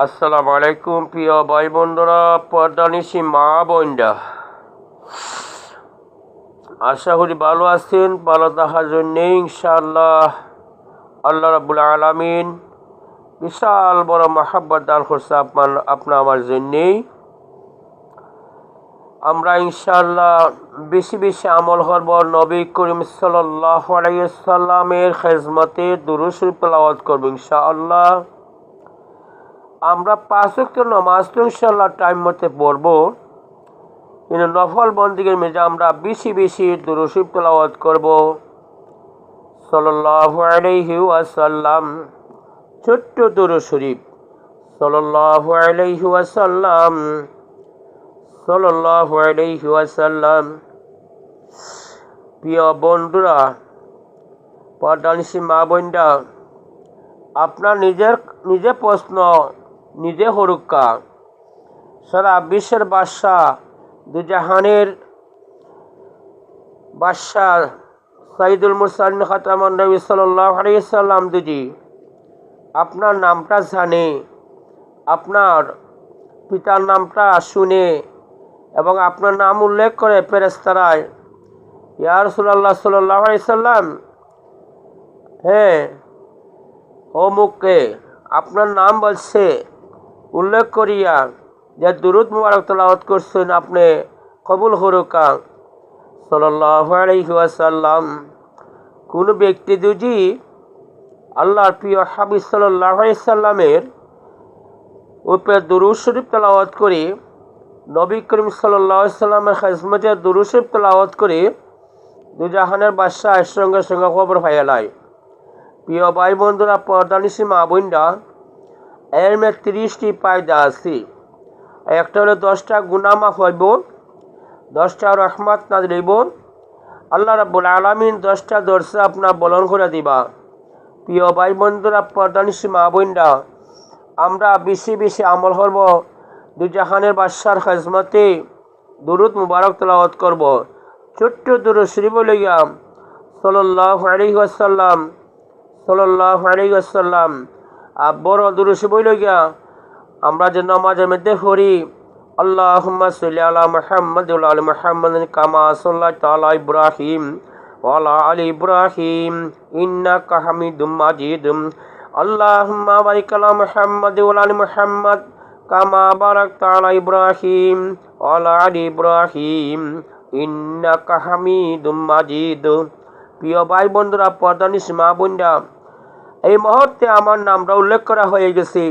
আসসালামু আলাইকুম প্রিয় ভাই বন্ধুরা, পর্দানিশি মা বোনরা, আশা করি ভালো আছেন। ভালো থাকার জন্যে ইনশাআল্লাহ আল্লাহ রাব্বুল আলামিন বিশাল বড় মাহাব্বত দান করছে আপনা আমার জন্যেই। আমরা ইনশাআল্লাহ বেশি বেশি আমল করব নবী করিম সাল্লাল্লাহু আলাইহি ওয়াসাল্লামের খেজমতে দুরূদ শরীফ তেলাওয়াত করব ইনশাআল্লাহ। আমরা 5 ওয়াক্ত নামাজ তো ইনশাআল্লাহ টাইম মতে পড়ব, কিন্তু নফল বন্দিগের মেজে আমরা বেশি বেশি দুরূদ শরীফ তেলাওয়াত করব সাল্লাল্লাহু আলাইহি ওয়াসাল্লাম। ছোট্ট দুরূদ শরীফ সাল্লাল্লাহু আলাইহি ওয়াসাল্লাম, সাল্লাল্লাহু আলাইহি ওয়াসাল্লাম। প্রিয় বন্ধুরা, পর্দানিশি মা বোনরা, আপনার নিজে প্রশ্ন নিজে হরুক্কা। সারা বিশ্বের বাদশাহ, দুজাহানের বাদশাহ সাইদুল মুরসালিন খাতামুন নবী সাল্লাল্লাহু আলাইহি ওয়াসাল্লাম দুজি আপনার নামটা জানে, আপনার পিতার নামটা শুনে এবং আপনার নাম উল্লেখ করে ফেরেশতারায়, ইয়া রাসূলুল্লাহ সাল্লাল্লাহু আলাইহি ওয়াসাল্লাম, হ্যাঁ অমুককে আপনার নাম বলছে উল্লেখ করিয়া যে দুরূদ মুবারক তেলাওয়াত করছেন, আপনি কবুল হরুকা সাল্লাল্লাহু আলাইহি ওয়াসাল্লাম। কোন ব্যক্তি যদি আল্লাহর প্রিয় হাবিব সাল্লাল্লাহু আলাইহি সাল্লামের উপরে দুরূদ শরীফ তেলাওয়াত করে, নবী করিম সাল্লাল্লাহু আলাইহি সাল্লামের খেজমতে দুরূদ শরীফ তেলাওয়াত করে দুজাহানের বাদশাহ সঙ্গে সঙ্গে খবর পাইয়ালায়। প্রিয় ভাই বন্ধুরা, পর্দানিশি মা বোনরা, এর মধ্যে 30টি ফায়দা আছে। একটা হলো 10টা গুনাহ মাফ হইব, 10টা রহমত নাযিল হইব, আল্লাহ রাব্বুল আলামিন 10টা দরজা আপনার বলন করে দিবা। প্রিয় ভাই বন্ধুরা, পর্দানিশি মা বোনরা, আমরা বেশি বেশি আমল করব, দুজাহানের বাদশার খেজমতে দুরূদ মুবারক তেলাওয়াত করব। ছোট্ট দুরূদ শরীফ লইয়া সাল্লাল্লাহু আলাইহি ওয়াসাল্লাম, সাল্লাল্লাহু আলাইহি ওয়াসাল্লাম। আর বড় দুরূদ শরীফ লইয়া আমরা যে নামাজের মধ্যে পড়ি, আল্লাহুম্মা সাল্লি আলা মুহাম্মাদ ওয়া আলি মুহাম্মাদ কামা সাল্লাইতা আলা ইব্রাহিম ওয়া আলা আলি ইব্রাহিম ইন্নাকা হামিদুম মাজিদ। আল্লাহুম্মা বারিক আলা মুহাম্মাদ ওয়া আলি মুহাম্মাদ কামা বারাকতা আলা ইব্রাহিম ওয়া আলা আলি ইব্রাহিম ইন্নাকা হামিদুম মাজিদ। প্রিয় ভাই বন্ধুরা, পর্দানিশি মা বোনরা, এই মুহূর্তে আমার নামটা উল্লেখ করা হয়ে গেছে।